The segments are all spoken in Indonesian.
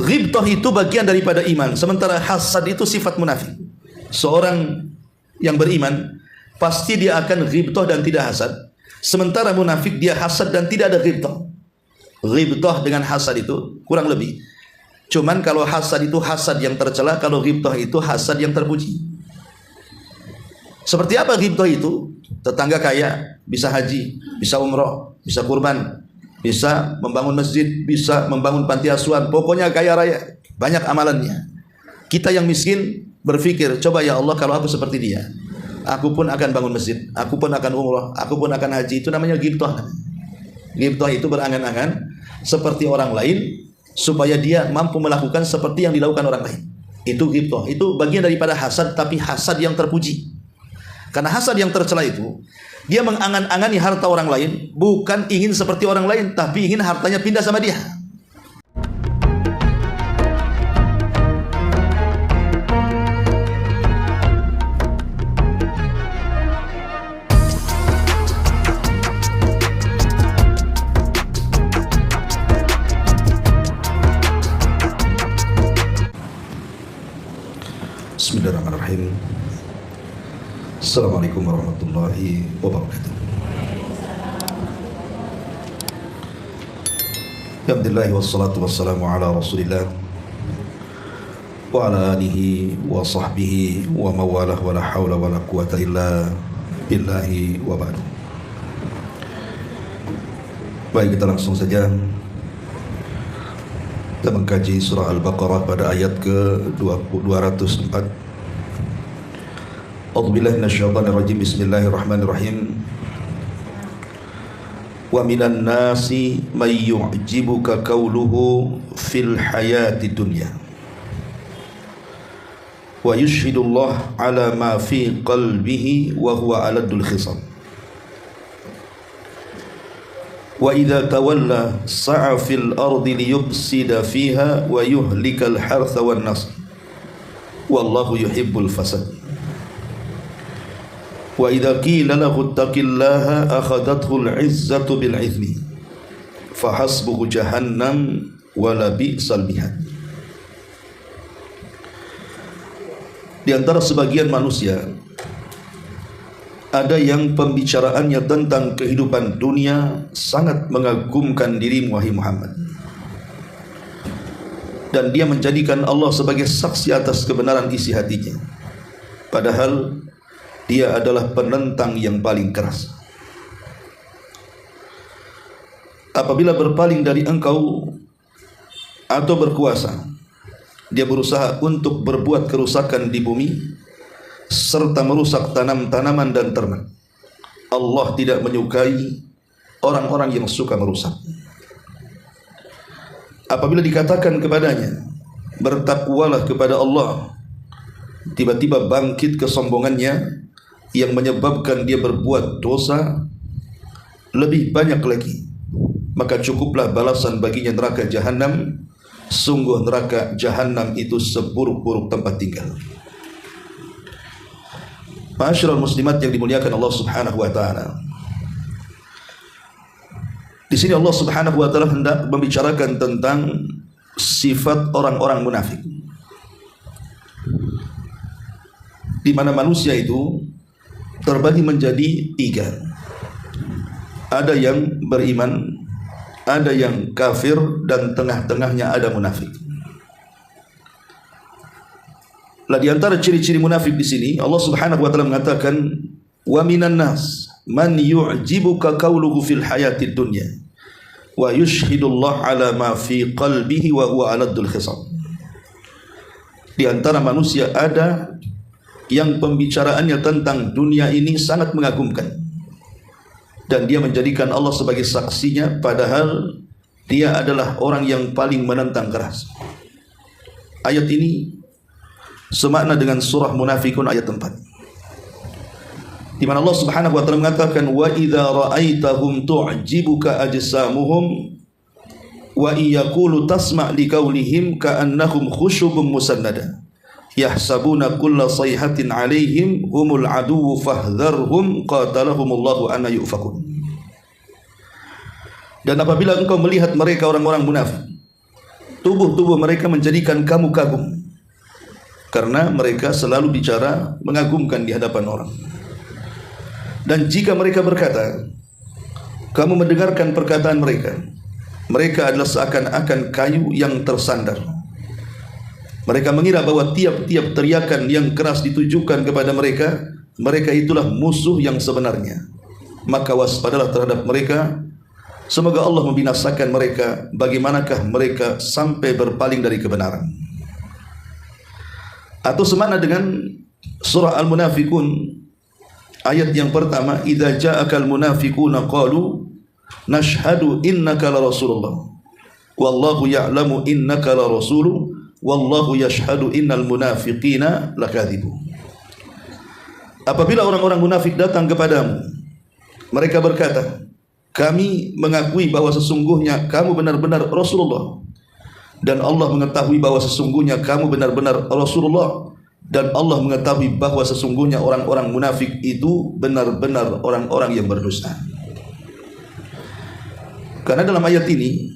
Ghibtah itu bagian daripada iman, sementara hasad itu sifat munafik. Seorang yang beriman pasti dia akan ghibtah dan tidak hasad. Sementara munafik dia hasad dan tidak ada ghibtah. Ghibtah dengan hasad itu kurang lebih. Cuman kalau hasad itu hasad yang tercela, kalau ghibtah itu hasad yang terpuji. Seperti apa ghibtah itu? Tetangga kaya, bisa haji, bisa umroh, bisa kurban, bisa membangun masjid, bisa membangun panti asuhan, pokoknya kaya raya, banyak amalannya. Kita yang miskin berpikir, coba ya Allah kalau aku seperti dia, aku pun akan bangun masjid, aku pun akan umroh, aku pun akan haji. Itu namanya ghibtah. Ghibtah itu berangan-angan seperti orang lain supaya dia mampu melakukan seperti yang dilakukan orang lain. Itu ghibtah. Itu bagian daripada hasad, tapi hasad yang terpuji. Karena hasad yang tercela itu, dia mengangan-angani harta orang lain, bukan ingin seperti orang lain, tapi ingin hartanya pindah sama dia. Bismillahirrahmanirrahim. Assalamualaikum warahmatullahi wabarakatuh. Alhamdulillah wassalatu wassalamu ala Rasulillah wa ala alihi wa sahbihi wa mawalah wa la hawla wa la quwata illa billahi wa ba'du. Baik, kita langsung saja kita mengkaji surah Al-Baqarah pada ayat ke-204. A'udzubillahi minasyaitonirrajim. Bismillahirrahmanirrahim. Wa minan nasi may yu'jibuka qawluhu fil hayati dunya wa yushhidullah ala ma fi qalbihi wa huwa aladul khisam. Wa idza tawalla sa'a fil ardi liyufsida fiha wa yuhlikal hartha wan nasl wallahu yuhibbul fasad. Wa idza qila lahu ittaqillaha akhadathul 'izzatu bil 'ithmi fa hasbuhu jahannam wa la bi'sal mihad. Di antara sebagian manusia ada yang pembicaraannya tentang kehidupan dunia sangat mengagumkan dirimu wahai Muhammad, dan dia menjadikan Allah sebagai saksi atas kebenaran isi hatinya, padahal dia adalah penentang yang paling keras. Apabila berpaling dari engkau atau berkuasa, dia berusaha untuk berbuat kerusakan di bumi serta merusak tanam-tanaman dan ternak. Allah tidak menyukai orang-orang yang suka merusak. Apabila dikatakan kepadanya, bertakwalah kepada Allah, tiba-tiba bangkit kesombongannya yang menyebabkan dia berbuat dosa lebih banyak lagi, maka cukuplah balasan baginya neraka jahanam. Sungguh neraka jahanam itu seburuk-buruk tempat tinggal. Ma'asyiral muslimat yang dimuliakan Allah Subhanahu wa taala. Di sini Allah Subhanahu wa taala hendak membicarakan tentang sifat orang-orang munafik, di mana manusia itu terbagi menjadi tiga. Ada yang beriman, ada yang kafir, dan tengah-tengahnya ada munafik. Lah di antara ciri-ciri munafik di sini Allah Subhanahu wa taala mengatakan, wa minan nas man yu'jibuka qawluhu fil hayatid dunya wa yushhidullah ala ma fi qalbihi wa huwa aladul khisam. Di antara manusia ada yang pembicaraannya tentang dunia ini sangat mengagumkan, dan dia menjadikan Allah sebagai saksinya, padahal dia adalah orang yang paling menentang keras. Ayat ini semakna dengan surah Munafikun ayat 4, di mana Allah Subhanahu wa taala mengatakan, wa idza ra'aitahum tu'jibuka ajsamuhum wa iyaqulu tasma' liqaulihim ka'annahum khushubun musannada yahsabuna kulla sayhatin alaihim humul aduwwu fahdharhum qatalahumullahu anna yufakun. Dan apabila engkau melihat mereka orang-orang munafik, tubuh-tubuh mereka menjadikan kamu kagum, karena mereka selalu bicara mengagumkan di hadapan orang. Dan jika mereka berkata, kamu mendengarkan perkataan mereka, mereka adalah seakan-akan kayu yang tersandar. Mereka mengira bahwa tiap-tiap teriakan yang keras ditujukan kepada mereka, mereka itulah musuh yang sebenarnya. Maka waspadalah terhadap mereka. Semoga Allah membinasakan mereka. Bagaimanakah mereka sampai berpaling dari kebenaran? Atau semakna dengan surah Al-Munafikun ayat yang pertama, idza ja'akal munafiquna qalu nashhadu innaka la rasulullah wallahu ya'lamu innaka la rasuluhu wallahu yashhadu innal munafiqina lakadzibun. Apabila orang-orang munafik datang kepadamu, mereka berkata, kami mengakui bahwa sesungguhnya kamu benar-benar Rasulullah, dan Allah mengetahui bahwa sesungguhnya kamu benar-benar Rasulullah, dan Allah mengetahui bahwa sesungguhnya orang-orang munafik itu benar-benar orang-orang yang berdusta. Karena dalam ayat ini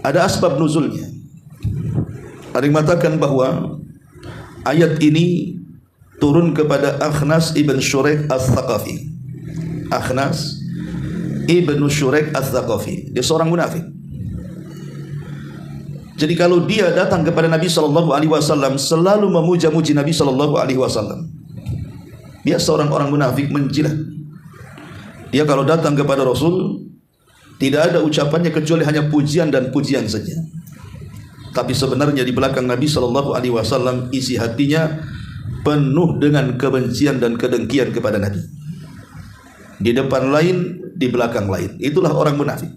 ada asbab nuzulnya. Ada yang mengatakan bahwa ayat ini turun kepada Akhnas ibn Syuraik al-Thaqafi. Akhnas ibn Syuraik al-Thaqafi, dia seorang munafik. Jadi kalau dia datang kepada Nabi SAW selalu memuja-muji Nabi SAW. Biasa orang-orang munafik menjilat. Dia kalau datang kepada Rasul, tidak ada ucapannya kecuali hanya pujian dan pujian saja. Tapi sebenarnya di belakang Nabi SAW isi hatinya penuh dengan kebencian dan kedengkian kepada Nabi. Di depan lain, di belakang lain. Itulah orang munafik.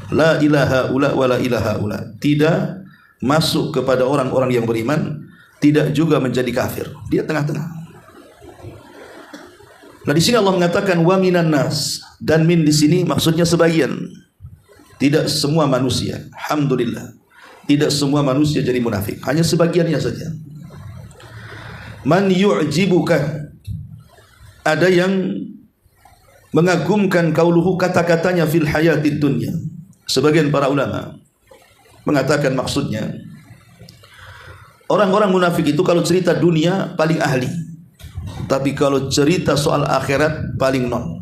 La ilaha ula wa la ilaha ula. Tidak masuk kepada orang-orang yang beriman, tidak juga menjadi kafir. Dia tengah-tengah. Nah, di sini Allah mengatakan wa minan nas, dan min di sini maksudnya sebagian. Tidak semua manusia. Alhamdulillah. Tidak semua manusia jadi munafik, hanya sebagiannya saja. Man yu'jibuka, ada yang mengagumkan kauluhu, kata-katanya fil hayatid dunya. Sebagian para ulama mengatakan maksudnya orang-orang munafik itu kalau cerita dunia paling ahli, tapi kalau cerita soal akhirat paling non.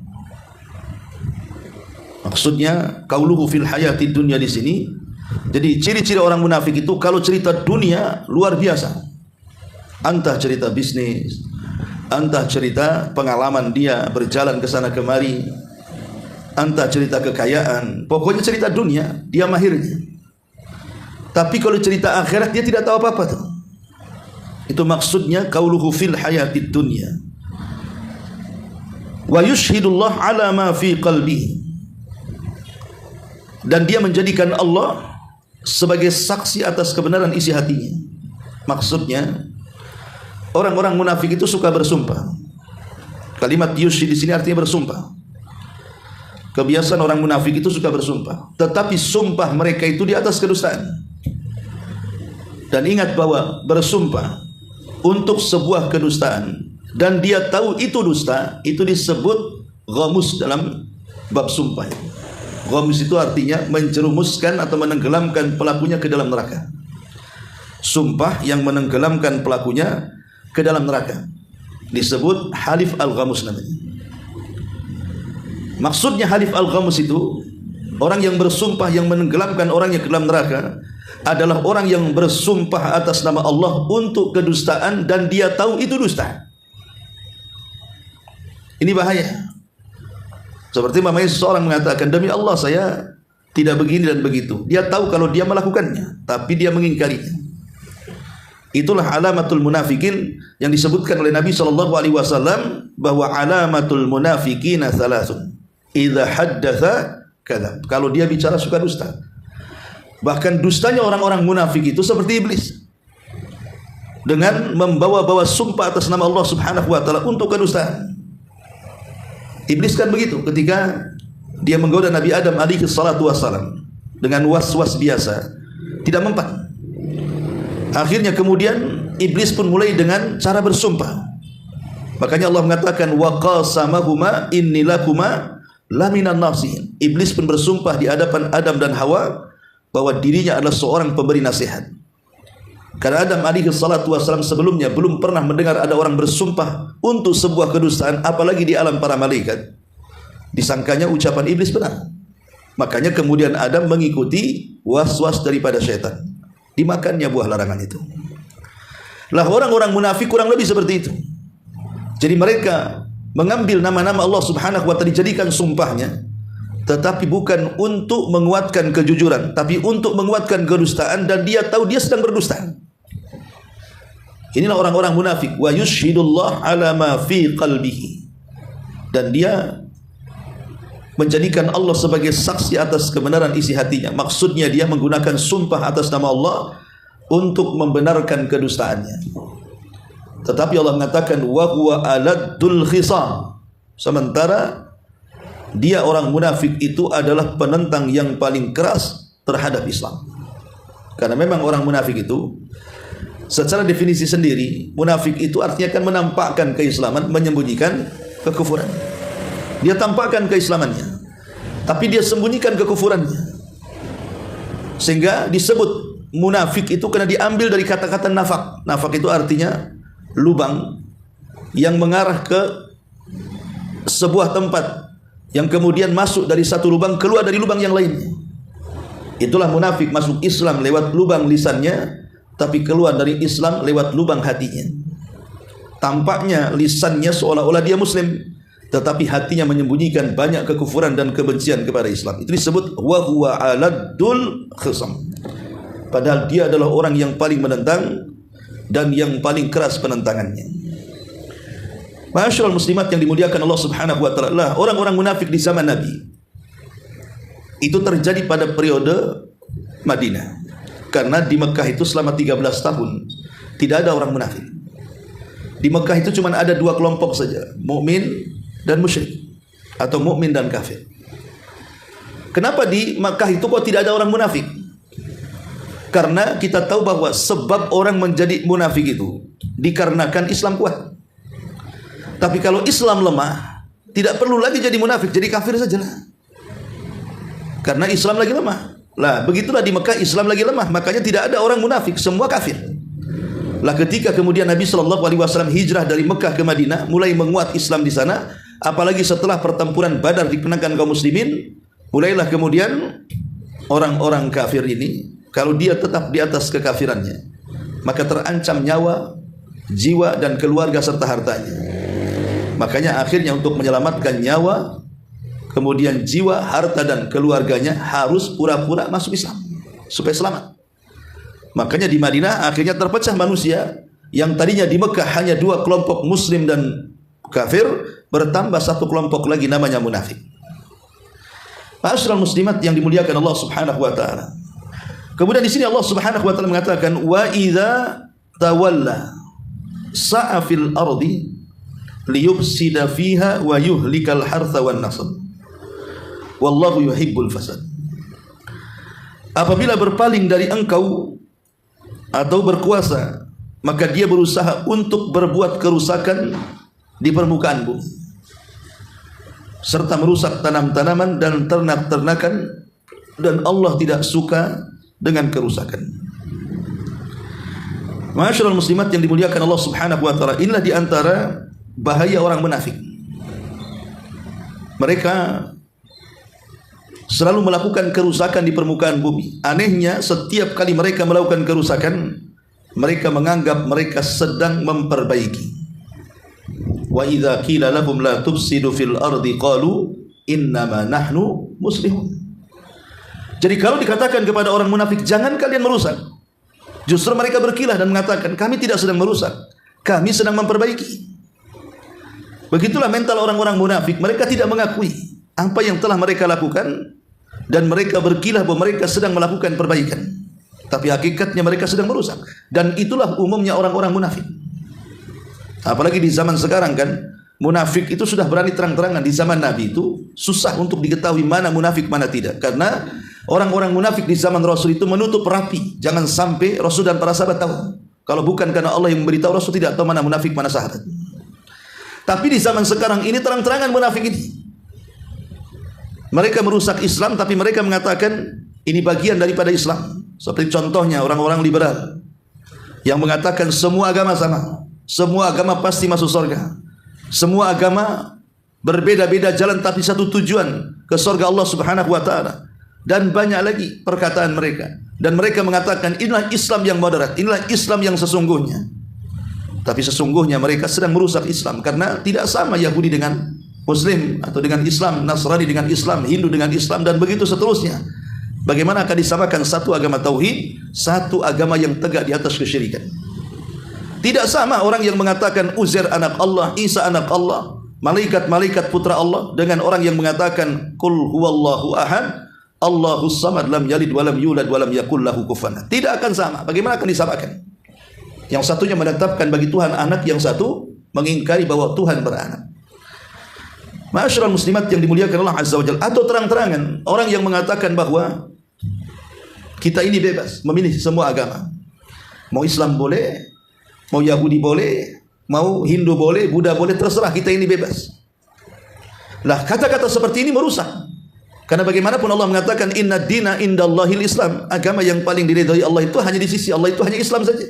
Maksudnya kauluhu fil hayatid dunya di sini. Jadi ciri-ciri orang munafik itu kalau cerita dunia luar biasa. Entah cerita bisnis, entah cerita pengalaman dia berjalan ke sana kemari, entah cerita kekayaan, pokoknya cerita dunia dia mahirnya. Tapi kalau cerita akhirat dia tidak tahu apa-apa tuh. Itu maksudnya qauluhu fil hayatid dunya. Wa yushhidullah ala ma fi qalbihi. Dan dia menjadikan Allah sebagai saksi atas kebenaran isi hatinya. Maksudnya orang-orang munafik itu suka bersumpah. Kalimat yushhid di sini artinya bersumpah. Kebiasaan orang munafik itu suka bersumpah, tetapi sumpah mereka itu di atas kedustaan. Dan ingat bahwa bersumpah untuk sebuah kedustaan dan dia tahu itu dusta, itu disebut ghamus dalam bab sumpah. Ghamus itu artinya menjerumuskan atau menenggelamkan pelakunya ke dalam neraka. Sumpah yang menenggelamkan pelakunya ke dalam neraka disebut halif al-ghamus namanya. Maksudnya halif al-ghamus itu orang yang bersumpah yang menenggelamkan orangnya ke dalam neraka adalah orang yang bersumpah atas nama Allah untuk kedustaan dan dia tahu itu dusta. Ini bahaya. Seperti mamanya seseorang mengatakan, demi Allah saya tidak begini dan begitu. Dia tahu kalau dia melakukannya, tapi dia mengingkarinya. Itulah alamatul munafikin yang disebutkan oleh Nabi SAW, bahwa alamatul munafikina thalathun. Idza haddatha kadzab. Kalau dia bicara suka dusta. Bahkan dustanya orang-orang munafik itu seperti iblis, dengan membawa-bawa sumpah atas nama Allah Subhanahu wa taala untuk kedustaan. Iblis kan begitu ketika dia menggoda Nabi Adam alaihi salatu wassalam dengan was-was biasa, tidak mempan. Akhirnya kemudian iblis pun mulai dengan cara bersumpah. Makanya Allah mengatakan wa qasamahuma inni lakuma laminan nasihin. Iblis pun bersumpah di hadapan Adam dan Hawa bahwa dirinya adalah seorang pemberi nasihat. Karena Adam alaihi salatu wasallam sebelumnya belum pernah mendengar ada orang bersumpah untuk sebuah kedustaan, apalagi di alam para malaikat. Disangkanya ucapan iblis benar. Makanya kemudian Adam mengikuti was-was daripada syaitan. Dimakannya buah larangan itu. Lah orang-orang munafik kurang lebih seperti itu. Jadi mereka mengambil nama-nama Allah Subhanahu wa taala dijadikan sumpahnya, tetapi bukan untuk menguatkan kejujuran, tapi untuk menguatkan kedustaan, dan dia tahu dia sedang berdusta. Inilah orang-orang munafik. Wa yushhidullah ala ma fi qalbihi. Dan dia menjadikan Allah sebagai saksi atas kebenaran isi hatinya. Maksudnya dia menggunakan sumpah atas nama Allah untuk membenarkan kedustaannya. Tetapi Allah mengatakan wa huwa aladdul khisam. Sementara dia orang munafik itu adalah penentang yang paling keras terhadap Islam. Karena memang orang munafik itu secara definisi sendiri, munafik itu artinya kan menampakkan keislaman, menyembunyikan kekufuran. Dia tampakkan keislamannya, tapi dia sembunyikan kekufurannya. Sehingga disebut munafik itu karena diambil dari kata-kata nafak. Nafak itu artinya lubang yang mengarah ke sebuah tempat, yang kemudian masuk dari satu lubang, keluar dari lubang yang lainnya. Itulah munafik, masuk Islam lewat lubang lisannya, tapi keluar dari Islam lewat lubang hatinya. Tampaknya lisannya seolah-olah dia muslim, tetapi hatinya menyembunyikan banyak kekufuran dan kebencian kepada Islam. Itu disebut wa huwa aladdul khisam. Padahal dia adalah orang yang paling menentang dan yang paling keras penentangannya. Ma'asyiral muslimat yang dimuliakan Allah Subhanahu wa taala, orang-orang munafik di zaman Nabi itu terjadi pada periode Madinah. Karena di Mekah itu selama 13 tahun tidak ada orang munafik. Di Mekah itu cuma ada dua kelompok saja, mukmin dan musyrik, atau mukmin dan kafir. Kenapa di Mekah itu kok tidak ada orang munafik? Karena kita tahu bahwa sebab orang menjadi munafik itu dikarenakan Islam kuat. Tapi kalau Islam lemah, tidak perlu lagi jadi munafik, jadi kafir sajalah. Karena Islam lagi lemah. Lah, begitulah di Mekah Islam lagi lemah, makanya tidak ada orang munafik, semua kafir. Lah ketika kemudian Nabi SAW hijrah dari Mekah ke Madinah, mulai menguat Islam di sana, apalagi setelah pertempuran Badar dimenangkan kaum muslimin, mulailah kemudian orang-orang kafir ini, kalau dia tetap di atas kekafirannya, maka terancam nyawa, jiwa dan keluarga serta hartanya. Makanya akhirnya untuk menyelamatkan nyawa, kemudian jiwa, harta dan keluarganya, harus pura-pura masuk Islam supaya selamat. Makanya di Madinah akhirnya terpecah manusia yang tadinya di Mekah hanya dua kelompok muslim dan kafir, bertambah satu kelompok lagi namanya munafik. Ma'asyiral muslimat yang dimuliakan Allah Subhanahu wa taala. Kemudian di sini Allah Subhanahu wa taala mengatakan wa idza tawalla sa'a fil ardi liyufsida fiha wa yuhlikal hartha wan nasl. Wallahu yuhibbul fasad. Apabila berpaling dari engkau atau berkuasa, maka dia berusaha untuk berbuat kerusakan di permukaan bumi, serta merusak tanam-tanaman dan ternak-ternakan, dan Allah tidak suka dengan kerusakan. Ma'asyiral muslimat yang dimuliakan Allah Subhanahu wa taala, inilah di antara bahaya orang munafik. Mereka selalu melakukan kerusakan di permukaan bumi. Anehnya, setiap kali mereka melakukan kerusakan, mereka menganggap mereka sedang memperbaiki. Wa idza qila lahum la tufsidu fil ardi qalu innama nahnu muslihun. Jadi kalau dikatakan kepada orang munafik, jangan kalian merusak, justru mereka berkilah dan mengatakan, kami tidak sedang merusak, kami sedang memperbaiki. Begitulah mental orang-orang munafik. Mereka tidak mengakui apa yang telah mereka lakukan, dan mereka berkilah bahwa mereka sedang melakukan perbaikan, tapi hakikatnya mereka sedang merusak. Dan itulah umumnya orang-orang munafik. Apalagi di zaman sekarang kan, munafik itu sudah berani terang-terangan. Di zaman Nabi itu susah untuk diketahui mana munafik mana tidak, karena orang-orang munafik di zaman Rasul itu menutup rapi, jangan sampai Rasul dan para sahabat tahu. Kalau bukan karena Allah yang memberitahu, Rasul tidak tahu mana munafik mana sahabat. Tapi di zaman sekarang ini terang-terangan munafik ini. Mereka merusak Islam, tapi mereka mengatakan ini bagian daripada Islam. Seperti contohnya orang-orang liberal yang mengatakan semua agama sama, semua agama pasti masuk surga, semua agama berbeda-beda jalan tapi satu tujuan, ke surga Allah Subhanahu wa taala. Dan banyak lagi perkataan mereka. Dan mereka mengatakan inilah Islam yang moderat, inilah Islam yang sesungguhnya. Tapi sesungguhnya mereka sedang merusak Islam, karena tidak sama Yahudi dengan Muslim, atau dengan Islam, Nasrani dengan Islam, Hindu dengan Islam, dan begitu seterusnya. Bagaimana akan disamakan satu agama tauhid, satu agama yang tegak di atas kesyirikan? Tidak sama orang yang mengatakan Uzair anak Allah, Isa anak Allah, malaikat-malaikat putra Allah, dengan orang yang mengatakan Qul huwallahu ahad, Allahus samad, lam yalid walam yulad walam yakul lahu kufuwan. Tidak akan sama. Bagaimana akan disamakan? Yang satunya menetapkan bagi Tuhan anak, yang satu mengingkari bahwa Tuhan beranak. Ma'asyiral muslimat yang dimuliakan Allah Azza wa Jalla. Atau terang-terangan orang yang mengatakan bahwa kita ini bebas memilih semua agama. Mau Islam boleh, mau Yahudi boleh, mau Hindu boleh, Buddha boleh, terserah, kita ini bebas. Lah, kata-kata seperti ini merusak. Karena bagaimanapun Allah mengatakan inna dina indallahil Islam, agama yang paling diridhai Allah itu hanya di sisi Allah itu hanya Islam saja.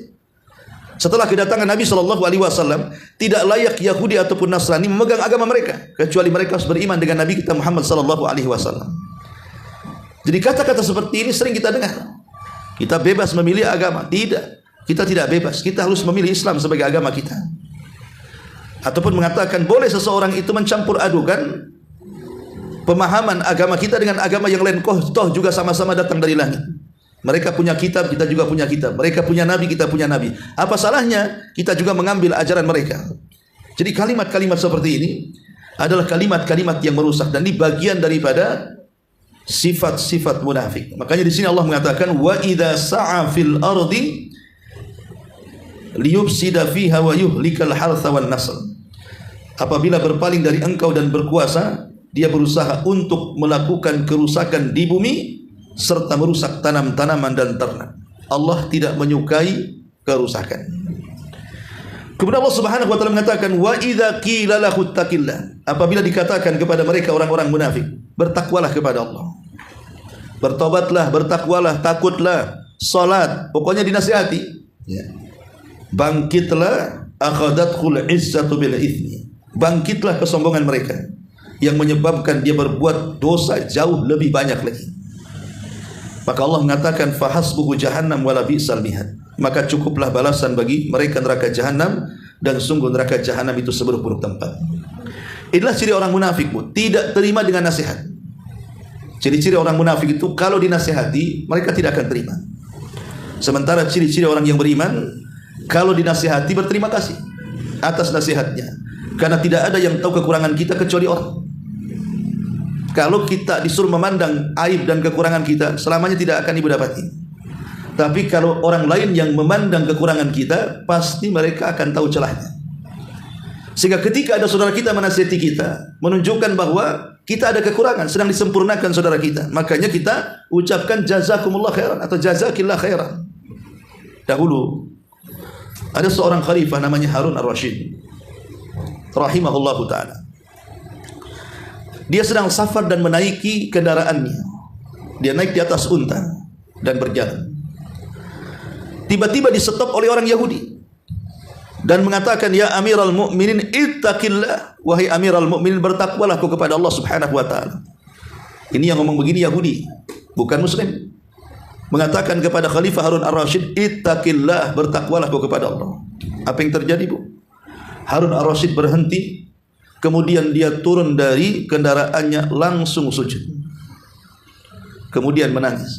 Setelah kedatangan Nabi SAW, tidak layak Yahudi ataupun Nasrani memegang agama mereka, kecuali mereka harus beriman dengan Nabi kita Muhammad SAW. Jadi kata-kata seperti ini sering kita dengar. Kita bebas memilih agama. Tidak, kita tidak bebas. Kita harus memilih Islam sebagai agama kita. Ataupun mengatakan boleh seseorang itu mencampur adukan pemahaman agama kita dengan agama yang lain. Toh juga sama-sama datang dari langit. Mereka punya kitab, kita juga punya kitab. Mereka punya nabi, kita punya nabi. Apa salahnya kita juga mengambil ajaran mereka? Jadi kalimat-kalimat seperti ini adalah kalimat-kalimat yang merusak, dan ini bagian daripada sifat-sifat munafik. Makanya di sini Allah mengatakan wa idza sa'a fil ardi liyufsida fiha wa yuhlikal hartha wan nasl. Apabila berpaling dari engkau dan berkuasa, dia berusaha untuk melakukan kerusakan di bumi serta merusak tanam-tanaman dan ternak. Allah tidak menyukai kerusakan. Kemudian Allah Subhanahu wa taala mengatakan wa idza qila lahu taqillah, apabila dikatakan kepada mereka orang-orang munafik, bertakwalah kepada Allah, bertobatlah, bertakwalah, takutlah, salat, pokoknya dinasihati, ya. Bangkitlah, akhadathul izzatu bil itsmi, bangkitlah kesombongan mereka yang menyebabkan dia berbuat dosa jauh lebih banyak lagi. Maka Allah mengatakan fahasbuhu jahannam wala bi'sal mihad, maka cukuplah balasan bagi mereka neraka jahanam, dan sungguh neraka jahanam itu seburuk-buruk tempat. Inilah ciri orang munafik, Bu, tidak terima dengan nasihat. Ciri-ciri orang munafik itu kalau dinasihati mereka tidak akan terima. Sementara ciri-ciri orang yang beriman, kalau dinasihati berterima kasih atas nasihatnya, karena tidak ada yang tahu kekurangan kita kecuali Allah. Kalau kita disuruh memandang aib dan kekurangan kita, selamanya tidak akan ibu dapati. Tapi kalau orang lain yang memandang kekurangan kita, pasti mereka akan tahu celahnya. Sehingga ketika ada saudara kita menasihati kita, menunjukkan bahwa kita ada kekurangan, sedang disempurnakan saudara kita, makanya kita ucapkan jazakumullah khairan atau jazakillah khairan. Dahulu ada seorang khalifah namanya Harun ar-Rasyid rahimahullahu ta'ala. Dia sedang safar dan menaiki kendaraannya. Dia naik di atas unta dan berjalan. Tiba-tiba disetop oleh orang Yahudi dan mengatakan, ya Amiral Mukminin ittaqillah, wahai Amiral Mukminin, bertakwalah kau kepada Allah Subhanahu wa taala. Ini yang ngomong begini Yahudi, bukan Muslim. Mengatakan kepada Khalifah Harun ar-Rasyid, ittaqillah, bertakwalah kau kepada Allah. Apa yang terjadi, Bu? Harun ar-Rasyid berhenti. Kemudian dia turun dari kendaraannya, langsung sujud. Kemudian menangis.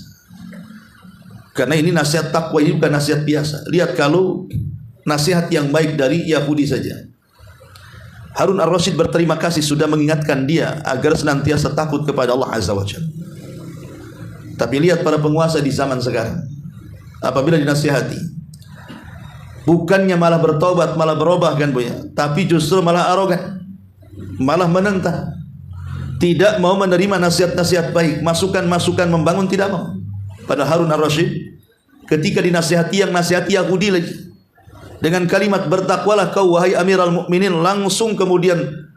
Karena ini nasihat takwa, ini bukan nasihat biasa. Lihat kalau nasihat yang baik dari Yahudi saja. Harun ar-Rasyid berterima kasih sudah mengingatkan dia agar senantiasa takut kepada Allah Azza wa Jalla. Tapi lihat para penguasa di zaman sekarang, apabila dinasihati, bukannya malah bertobat, malah berubah kan Bu ya, tapi justru malah arogan, malah menentang, tidak mau menerima nasihat-nasihat baik, masukan-masukan membangun, tidak mau. Pada Harun ar-Rasyid ketika dinasihati yang nasihati Yahudi lagi dengan kalimat bertakwalah kau wahai Amiral Mukminin, langsung kemudian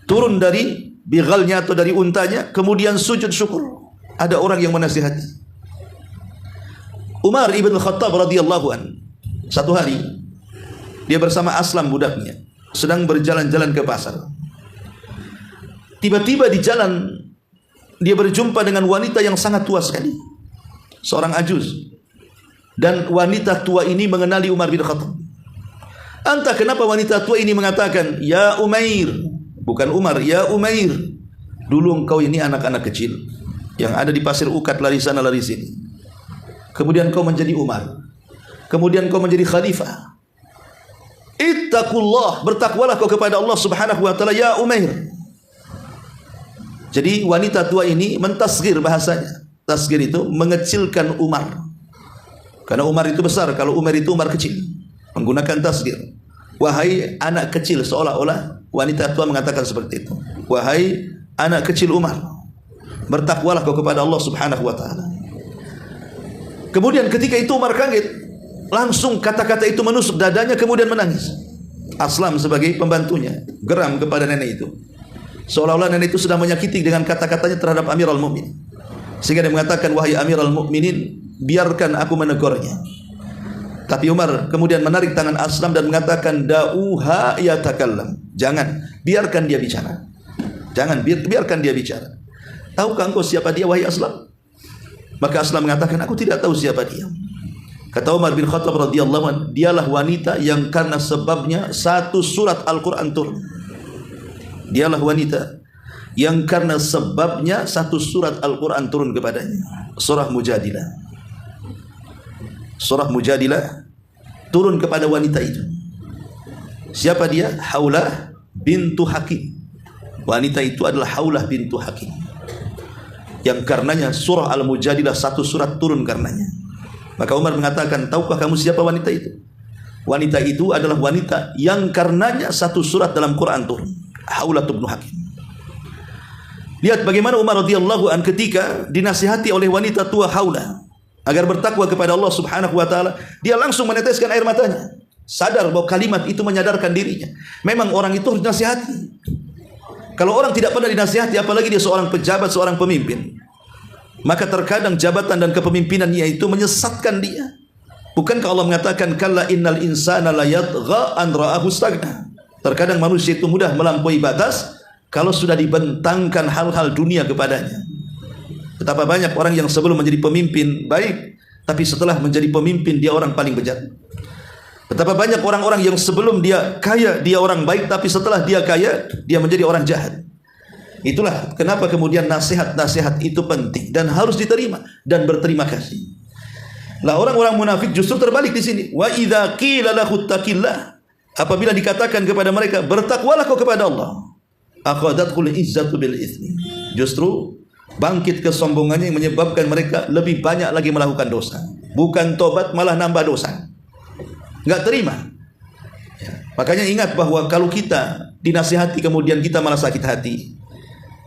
turun dari bighalnya atau dari untanya, kemudian sujud syukur. Ada orang yang menasihati, Umar ibn Khattab radhiyallahu an, satu hari dia bersama Aslam budaknya sedang berjalan-jalan ke pasar. Tiba-tiba di jalan dia berjumpa dengan wanita yang sangat tua sekali, seorang ajuz. Dan wanita tua ini mengenali Umar bin Khattab. Entah kenapa wanita tua ini mengatakan, "Ya Umair," bukan Umar, "Ya Umair, dulu engkau ini anak-anak kecil yang ada di pasir ukat, lari sana lari sini. Kemudian kau menjadi Umar. Kemudian kau menjadi khalifah. Ittaqullah, bertakwalah kau kepada Allah Subhanahu wa taala, ya Umair." Jadi wanita tua ini mentasghir bahasanya. Tasghir itu mengecilkan Umar. Karena Umar itu besar, kalau Umar itu Umar kecil. Menggunakan tasghir. Wahai anak kecil, seolah-olah wanita tua mengatakan seperti itu. Wahai anak kecil Umar, bertakwalah kau kepada Allah Subhanahu wa taala. Kemudian ketika itu Umar kaget, langsung kata-kata itu menusuk dadanya, kemudian menangis. Aslam sebagai pembantunya geram kepada nenek itu, seolah-olah nenek itu sudah menyakiti dengan kata-katanya terhadap Amirul Mukminin, sehingga dia mengatakan, "Wahai Amirul Mukminin, biarkan aku menegurnya." Tapi Umar kemudian menarik tangan Aslam dan mengatakan, "Da'uha yatakallam." Jangan, biarkan dia bicara. Jangan, biarkan dia bicara. Tahukah engkau siapa dia, wahai Aslam? Maka Aslam mengatakan, "Aku tidak tahu siapa dia." Kata Umar bin Khattab radhiyallahu anhu, dialah wanita yang karena sebabnya satu surat Al-Quran turun. Dialah wanita yang karena sebabnya satu surat Al-Quran turun kepadanya. Surah Mujadilah. Surah Mujadilah turun kepada wanita itu. Siapa dia? Haulah bintu Hakim. Wanita itu adalah Haulah bintu Hakim, yang karenanya surah Al-Mujadilah satu surat turun karenanya. Maka Umar mengatakan, tahukah kamu siapa wanita itu? Wanita itu adalah wanita yang karenanya satu surat dalam Quran turun. Haulah bintu Hakim. Lihat bagaimana Umar radhiyallahu an ketika dinasihati oleh wanita tua Haulah agar bertakwa kepada Allah Subhanahu wa taala, dia langsung meneteskan air matanya. Sadar bahwa kalimat itu menyadarkan dirinya. Memang orang itu harus dinasihati. Kalau orang tidak pernah dinasihati, apalagi dia seorang pejabat, seorang pemimpin, maka terkadang jabatan dan kepemimpinannya itu menyesatkan dia. Bukankah Allah mengatakan, "Kalla innal insana la yatgha an ra'ahu istaghna." Terkadang manusia itu mudah melampaui batas kalau sudah dibentangkan hal-hal dunia kepadanya. Betapa banyak orang yang sebelum menjadi pemimpin baik, tapi setelah menjadi pemimpin dia orang paling bejat. Betapa banyak orang-orang yang sebelum dia kaya dia orang baik, tapi setelah dia kaya dia menjadi orang jahat. Itulah kenapa kemudian nasihat-nasihat itu penting dan harus diterima dan berterima kasih. Lah orang-orang munafik justru terbalik di sini. Wa idza qila lahu taqillah, apabila dikatakan kepada mereka bertakwalah kau kepada Allah, aqadatul izzatu bil itsmi, justru bangkit kesombongannya yang menyebabkan mereka lebih banyak lagi melakukan dosa. Bukan tobat, malah nambah dosa. Enggak terima. Makanya ingat bahwa kalau kita dinasihati kemudian kita malah sakit hati,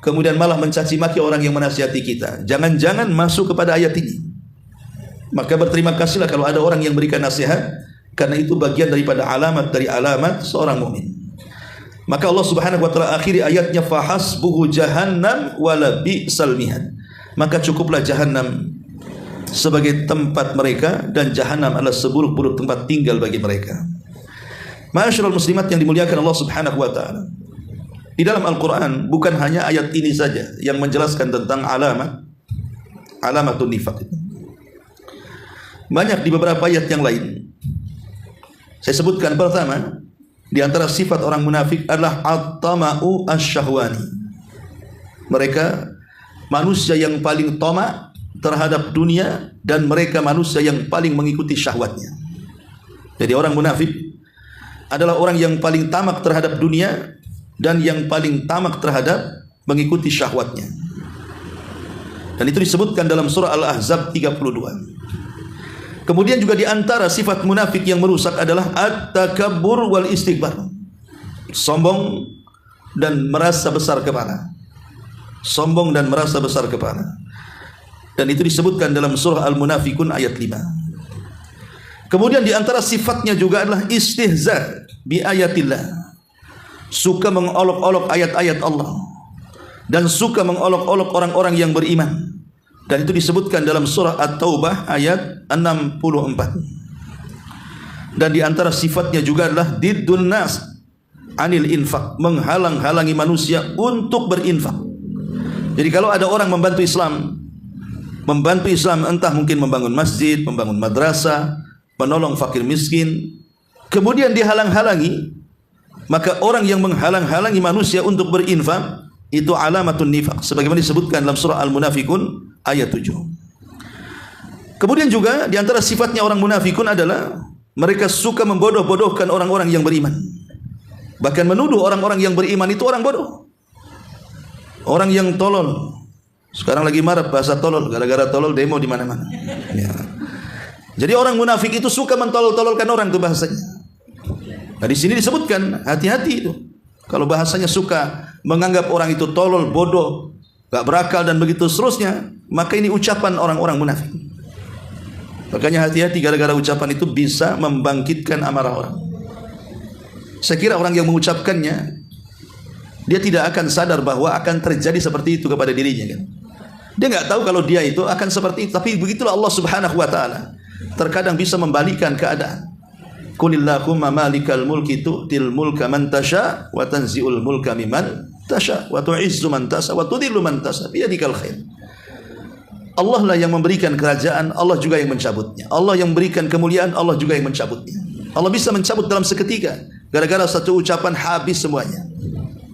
kemudian malah mencaci maki orang yang menasihati kita, jangan-jangan masuk kepada ayat ini. Maka berterima kasihlah kalau ada orang yang berikan nasihat, karena itu bagian daripada alamat dari alamat seorang mukmin. Maka Allah Subhanahu wa taala akhiri ayatnya, fahasbuhu jahannam wala bi'sal mihad. Maka cukuplah jahannam sebagai tempat mereka, dan jahannam adalah seburuk-buruk tempat tinggal bagi mereka. Ma'asyiral muslimat yang dimuliakan Allah Subhanahu wa taala, di dalam Al-Quran bukan hanya ayat ini saja yang menjelaskan tentang alamatun nifaq. Banyak di beberapa ayat yang lain. Saya sebutkan pertama, di antara sifat orang munafik adalah at-tama'u asy-syahwani. Mereka manusia yang paling tamak terhadap dunia, dan mereka manusia yang paling mengikuti syahwatnya. Jadi orang munafik adalah orang yang paling tamak terhadap dunia dan yang paling tamak terhadap mengikuti syahwatnya. Dan itu disebutkan dalam surah Al-Ahzab 32. Kemudian juga di antara sifat munafik yang merusak adalah at-takabbur wal istikbar. Sombong dan merasa besar kepala. Sombong dan merasa besar kepala. Dan itu disebutkan dalam surah Al-Munafikun ayat 5. Kemudian di antara sifatnya juga adalah istihza bi ayatillah. Suka mengolok-olok ayat-ayat Allah, dan suka mengolok-olok orang-orang yang beriman. Dan itu disebutkan dalam surah At-Taubah ayat 64. Dan di antara sifatnya juga adalah diddun nas anil infak, menghalang-halangi manusia untuk berinfak. Jadi kalau ada orang membantu Islam entah mungkin membangun masjid, membangun madrasah, menolong fakir miskin, kemudian dihalang-halangi, maka orang yang menghalang-halangi manusia untuk berinfak itu alamatun nifaq, sebagaimana disebutkan dalam surah Al-Munafikun ayat 7. Kemudian juga di antara sifatnya orang munafikun adalah mereka suka membodoh-bodohkan orang-orang yang beriman. Bahkan menuduh orang-orang yang beriman itu orang bodoh, orang yang tolol. Sekarang lagi marak bahasa tolol, gara-gara tolol demo di mana-mana. Ya. Jadi orang munafik itu suka mentolol-tololkan orang, itu bahasanya. Nah di sini disebutkan hati-hati itu. Kalau bahasanya suka menganggap orang itu tolol, bodoh, gak berakal dan begitu seterusnya, maka ini ucapan orang-orang munafik. Makanya hati-hati, gara-gara ucapan itu bisa membangkitkan amarah orang. Saya kira orang yang mengucapkannya, dia tidak akan sadar bahwa akan terjadi seperti itu kepada dirinya kan. Dia nggak tahu kalau dia itu akan seperti itu, tapi begitulah Allah Subhanahu wa taala. Terkadang bisa membalikkan keadaan. Qulillahumma malikal mulki tu'til mulka man tasha wa tanzi'ul mulka mimman tasha wa tu'izzu man tasha wa tudhillu man tasha biyadikal khair. Allah lah yang memberikan kerajaan, Allah juga yang mencabutnya. Allah yang memberikan kemuliaan, Allah juga yang mencabutnya. Allah bisa mencabut dalam seketika gara-gara satu ucapan habis semuanya.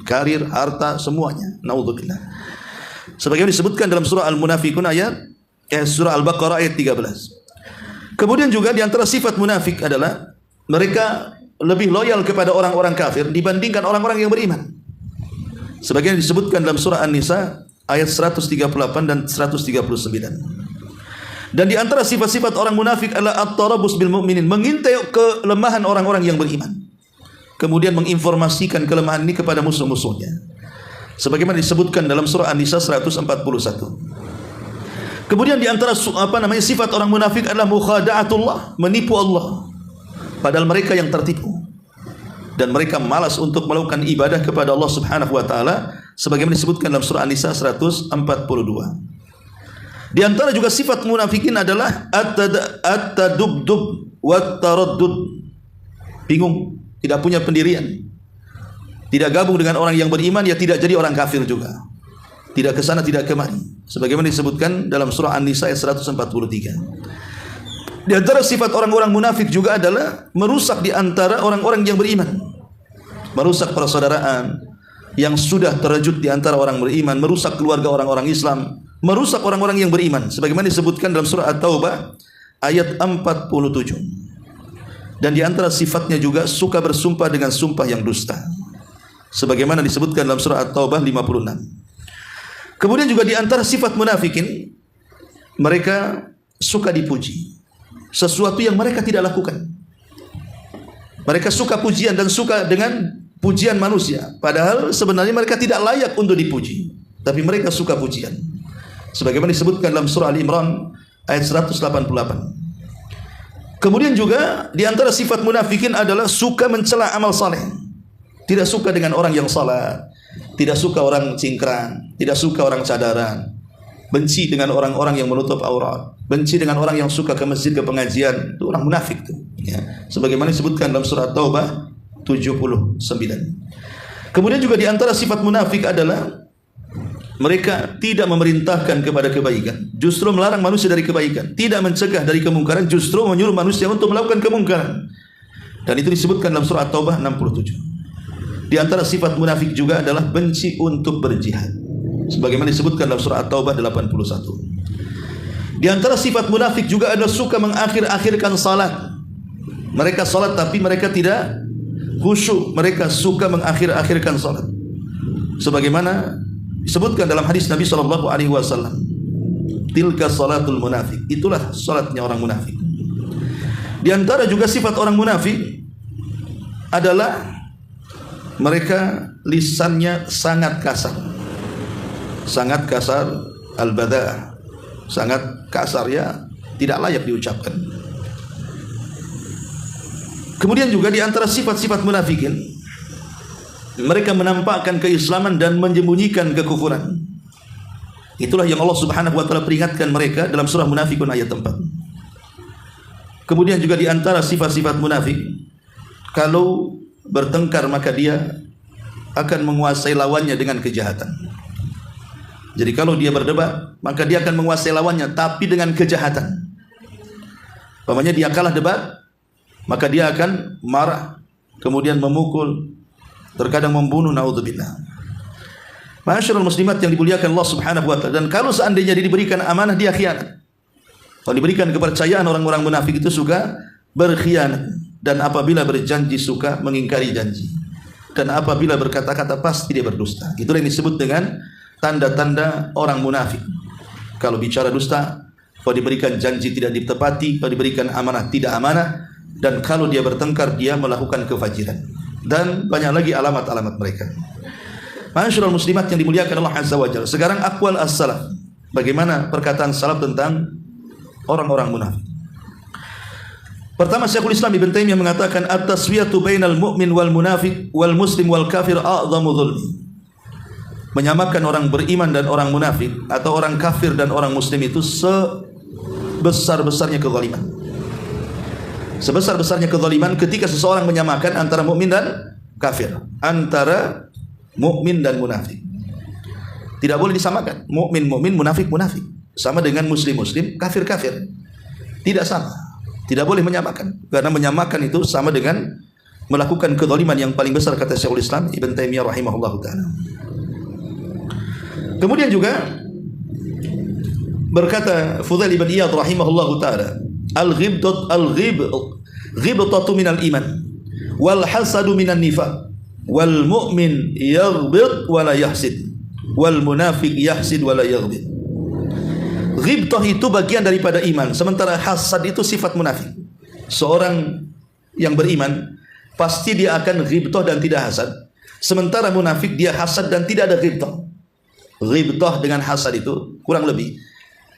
Karir, harta, semuanya. Naudzubillah. Sebagaimana disebutkan dalam surah Al-Munafikun surah Al-Baqarah ayat 13. Kemudian juga di antara sifat munafik adalah mereka lebih loyal kepada orang-orang kafir dibandingkan orang-orang yang beriman. Sebagaimana disebutkan dalam surah An-Nisa ayat 138 dan 139. Dan di antara sifat-sifat orang munafik adalah at-tarabus bil mu'minin, mengintai kelemahan orang-orang yang beriman, kemudian menginformasikan kelemahan ini kepada musuh-musuhnya. Sebagaimana disebutkan dalam surah An-Nisa 141. Kemudian di antara sifat orang munafik adalah mukhada'atullah, menipu Allah. Padahal mereka yang tertipu dan mereka malas untuk melakukan ibadah kepada Allah Subhanahu wa taala, sebagaimana disebutkan dalam surah An-Nisa 142. Di antara juga sifat munafikin adalah at-tadubdub wat-taraddud. Bingung, tidak punya pendirian. Tidak gabung dengan orang yang beriman, ya tidak jadi orang kafir juga. Tidak ke sana, tidak kemari. Sebagaimana disebutkan dalam surah An-Nisa ayat 143. Di antara sifat orang-orang munafik juga adalah merusak di antara orang-orang yang beriman. Merusak persaudaraan yang sudah terwujud di antara orang beriman, merusak keluarga orang-orang Islam, merusak orang-orang yang beriman. Sebagaimana disebutkan dalam surah At-Taubah ayat 47. Dan di antara sifatnya juga suka bersumpah dengan sumpah yang dusta. Sebagaimana disebutkan dalam surah At-Taubah 56. Kemudian juga di antara sifat munafikin, mereka suka dipuji sesuatu yang mereka tidak lakukan. Mereka suka pujian dan suka dengan pujian manusia, padahal sebenarnya mereka tidak layak untuk dipuji, tapi mereka suka pujian. Sebagaimana disebutkan dalam surah Al-Imran ayat 188. Kemudian juga di antara sifat munafikin adalah suka mencela amal saleh. Tidak suka dengan orang yang salat, tidak suka orang cingkrang, tidak suka orang cadaran, benci dengan orang-orang yang menutup aurat, benci dengan orang yang suka ke masjid, ke pengajian. Itu orang munafik tuh, ya. Sebagaimana disebutkan dalam surah Taubah 79. Kemudian juga di antara sifat munafik adalah mereka tidak memerintahkan kepada kebaikan, justru melarang manusia dari kebaikan, tidak mencegah dari kemungkaran, justru menyuruh manusia untuk melakukan kemungkaran. Dan itu disebutkan dalam surah Taubah 67. Di antara sifat munafik juga adalah benci untuk berjihad, sebagaimana disebutkan dalam surah At-Taubah 81. Di antara sifat munafik juga adalah suka mengakhir-akhirkan salat. Mereka salat tapi mereka tidak khusyuk, mereka suka mengakhir-akhirkan salat. Sebagaimana disebutkan dalam hadis Nabi sallallahu alaihi wasallam, tilka salatul munafik, itulah salatnya orang munafik. Di antara juga sifat orang munafik adalah mereka lisannya sangat kasar. Sangat kasar, al-bada'ah, sangat kasar, ya, tidak layak diucapkan. Kemudian juga di antara sifat-sifat munafikin, mereka menampakkan keislaman dan menyembunyikan kekufuran. Itulah yang Allah Subhanahu wa taala peringatkan mereka dalam surah Munafikun ayat 4. Kemudian juga di antara sifat-sifat munafik, kalau bertengkar maka dia akan menguasai lawannya dengan kejahatan. Jadi kalau dia berdebat, maka dia akan menguasai lawannya tapi dengan kejahatan. Umpamanya dia kalah debat, maka dia akan marah, kemudian memukul, terkadang membunuh, naudzubillah. Ma'asyiral muslimat yang dimuliakan Allah Subhanahu wa taala. Dan kalau seandainya dia diberikan amanah, dia khianat. Kalau diberikan kepercayaan, orang-orang munafik itu suka berkhianat, dan apabila berjanji suka mengingkari janji, dan apabila berkata-kata pasti dia berdusta. Itulah yang disebut dengan tanda-tanda orang munafik. Kalau bicara dusta, kalau diberikan janji tidak ditepati, kalau diberikan amanah tidak amanah, dan kalau dia bertengkar dia melakukan kefajiran. Dan banyak lagi alamat-alamat mereka. Ma'asyiral muslimat yang dimuliakan Allah Azza wa Jalla. Sekarang aqwal as-salaf. Bagaimana perkataan salaf tentang orang-orang munafik? Pertama, Syekhul Islam Ibn Taimiyah mengatakan at-taswiyatu bainal mu'min wal munafiq wal muslim wal kafir a'dhamu dhulmi. Menyamakan orang beriman dan orang munafik, atau orang kafir dan orang muslim, itu sebesar-besarnya kezaliman. Sebesar-besarnya kezaliman ketika seseorang menyamakan antara mukmin dan kafir, antara mukmin dan munafik. Tidak boleh disamakan. Mukmin mukmin, munafik munafik. Sama dengan muslim muslim, kafir kafir. Tidak sama. Tidak boleh menyamakan. Karena menyamakan itu sama dengan melakukan kezaliman yang paling besar, kata Syekhul Islam Ibn Taimiyah rahimahullahu taala. Kemudian juga berkata Fudail ibn Iyad rahimahullahu taala, al-ghibtatu minal iman wal hasadu minan nifaq. Wal mu'min yaghbit wa la yahsid, wal munafiq yahsid wa la yaghbit. Ghibtah itu bagian daripada iman, sementara hasad itu sifat munafik. Seorang yang beriman pasti dia akan ghibtah dan tidak hasad, sementara munafik dia hasad dan tidak ada ghibtah. Ghibtah dengan hasad itu kurang lebih.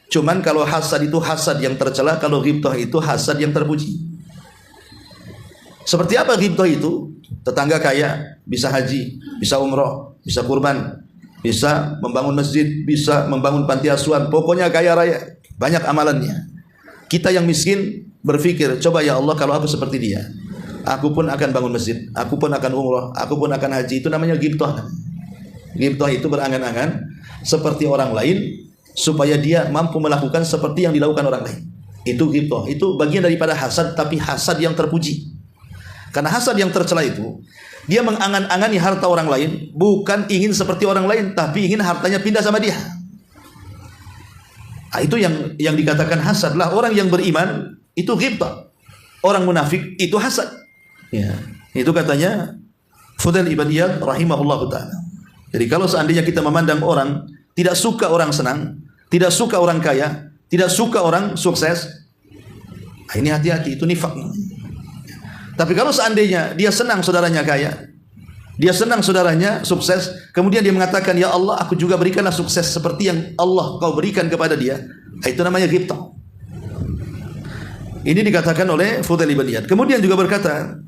Cuman kalau hasad itu hasad yang tercela, kalau ghibtah itu hasad yang terpuji. Seperti apa ghibtah itu? Tetangga kaya, bisa haji, bisa umroh, bisa kurban, bisa membangun masjid, bisa membangun panti asuhan, pokoknya kaya raya, banyak amalannya. Kita yang miskin berpikir, coba ya Allah kalau aku seperti dia, aku pun akan bangun masjid, aku pun akan umroh, aku pun akan haji. Itu namanya ghibtah. Ghibtah itu berangan-angan seperti orang lain supaya dia mampu melakukan seperti yang dilakukan orang lain. Itu ghibtah. Itu bagian daripada hasad, tapi hasad yang terpuji. Karena hasad yang tercela itu, dia mengangan-angani harta orang lain, bukan ingin seperti orang lain, tapi ingin hartanya pindah sama dia. Nah, itu yang dikatakan hasad lah. Orang yang beriman itu ghibtah, orang munafik itu hasad. Ya, itu katanya Fudail ibn Iyad rahimahullahu taala. Jadi kalau seandainya kita memandang orang, tidak suka orang senang, tidak suka orang kaya, tidak suka orang sukses, nah ini hati-hati, itu nifak. Tapi kalau seandainya dia senang saudaranya kaya, dia senang saudaranya sukses, kemudian dia mengatakan, ya Allah, aku juga berikanlah sukses seperti yang Allah kau berikan kepada dia, itu namanya ghibtah. Ini dikatakan oleh Fudail ibn Iyad. Kemudian juga berkata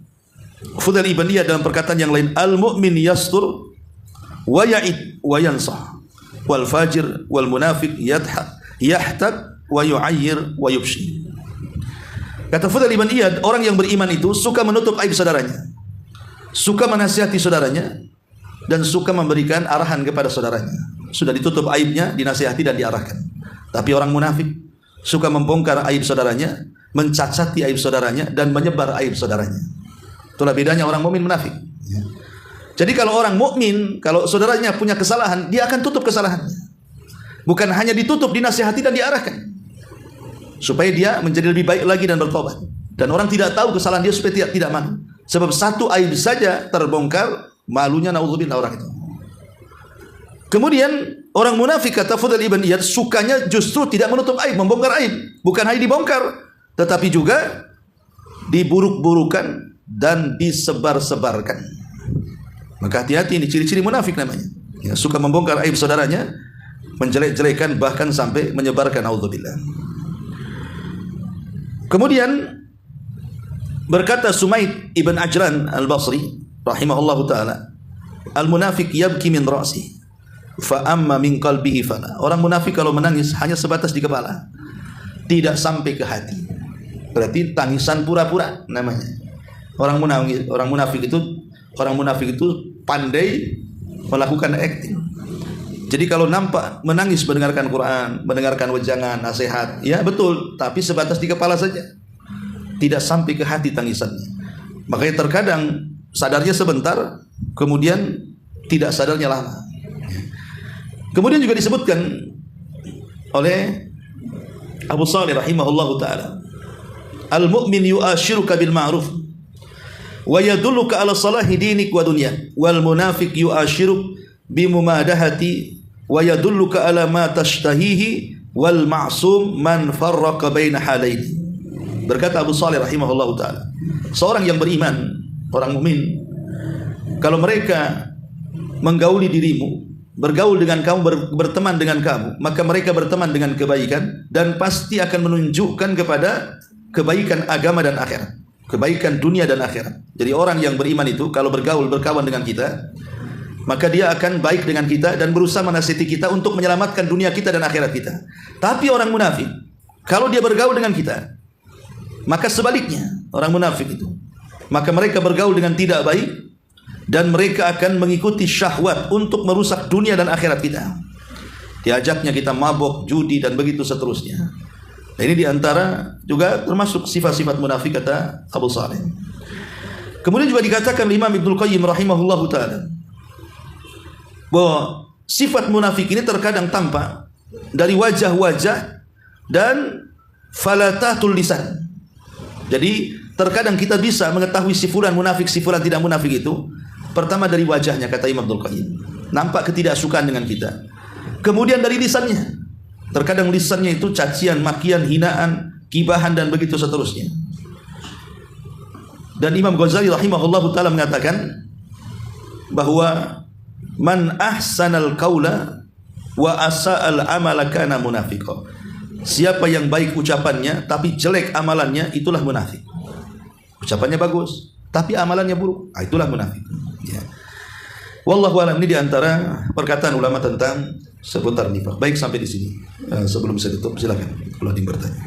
Fudail ibn Iyad dalam perkataan yang lain, al-mu'min yastur wa ya'id wa yansah, wal fajir wal munafiq yahtak wa yu'ayyir wa yubshi. Kata Fudail ibn Iyad, orang yang beriman itu suka menutup aib saudaranya, suka menasihati saudaranya, dan suka memberikan arahan kepada saudaranya. Sudah ditutup aibnya, dinasihati dan diarahkan. Tapi orang munafik suka membongkar aib saudaranya, mencacati aib saudaranya, dan menyebar aib saudaranya. Itulah bedanya orang mukmin munafik. Jadi kalau orang mukmin, kalau saudaranya punya kesalahan, dia akan tutup kesalahannya. Bukan hanya ditutup, dinasihati dan diarahkan, supaya dia menjadi lebih baik lagi dan bertobat. Dan orang tidak tahu kesalahan dia supaya tidak malu. Sebab satu aib saja terbongkar, malunya naudzubillah orang itu. Kemudian orang munafik, kata Fudail ibn Iyad, sukanya justru tidak menutup aib, membongkar aib. Bukan hanya dibongkar, tetapi juga diburuk-burukan dan disebar-sebarkan. Maka hati-hati, ini ciri-ciri munafik namanya. Ya, suka membongkar aib saudaranya, menjelek-jelekan, bahkan sampai menyebarkan, naudzubillah. Kemudian berkata Sumaid ibn Ajlan al-Basri rahimahullahu taala, al-munafiq yabki min ra'si fa amma min qalbihi fana. Orang munafik kalau menangis hanya sebatas di kepala, tidak sampai ke hati. Berarti tangisan pura-pura namanya. Orang munafik itu pandai melakukan acting. Jadi kalau nampak menangis mendengarkan Quran, mendengarkan wejangan, nasihat, ya betul, tapi sebatas di kepala saja. Tidak sampai ke hati tangisannya. Makanya terkadang sadarnya sebentar, kemudian tidak sadarnya lama. Kemudian juga disebutkan oleh Abu Shalih rahimahullahu taala, al-mu'min yu'ashiruka bil ma'ruf wa yadulluka ala salahi dinik wa dunya, wal munafiq yu'ashiruk bimumadahati wa yadulluka ala ma tashtahihi, wal ma'sum man farraqa baina halaini. Berkata Abu Shalih rahimahullahu taala, seorang yang beriman, orang mukmin, kalau mereka menggauli dirimu, bergaul dengan kamu, berteman dengan kamu, maka mereka berteman dengan kebaikan dan pasti akan menunjukkan kepada kebaikan agama dan akhirat, kebaikan dunia dan akhirat. Jadi orang yang beriman itu kalau bergaul, berkawan dengan kita, maka dia akan baik dengan kita dan berusaha menasihati kita untuk menyelamatkan dunia kita dan akhirat kita. Tapi orang munafik, kalau dia bergaul dengan kita, maka sebaliknya, orang munafik itu, maka mereka bergaul dengan tidak baik dan mereka akan mengikuti syahwat untuk merusak dunia dan akhirat kita. Diajaknya kita mabok, judi dan begitu seterusnya. Nah, ini diantara juga termasuk sifat-sifat munafik kata Abu Shalih. Kemudian juga dikatakan Imam Ibnul Qayyim rahimahullahu taala bahwa sifat munafik ini terkadang tampak dari wajah-wajah dan falatatul lisan. Jadi terkadang kita bisa mengetahui si fulan munafik, si fulan tidak munafik itu pertama dari wajahnya, kata Imam Ibnul Qayyim. Nampak ketidaksukaan dengan kita. Kemudian dari lisannya. Terkadang lisannya itu cacian, makian, hinaan, kibahan dan begitu seterusnya. Dan Imam Ghazali rahimahullahu taala mengatakan bahwa man ahsanal qaula wa asa'al amala kana munafiqan. Siapa yang baik ucapannya tapi jelek amalannya, itulah munafik. Ucapannya bagus tapi amalannya buruk, itulah munafik. Ya. Wallahu a'lam. Ini diantara perkataan ulama tentang seputar nifaq. Baik, sampai di sini. Sebelum saya tutup, silakan kalau ada yang bertanya.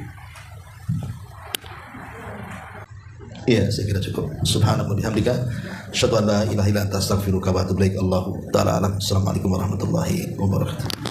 Iya, saya kira cukup. Subhanallah bihamdika, asyhadu an la ilaha illa anta, astaghfiruka wa atubu ilaik. Allahu taala alam. Assalamualaikum warahmatullahi wabarakatuh.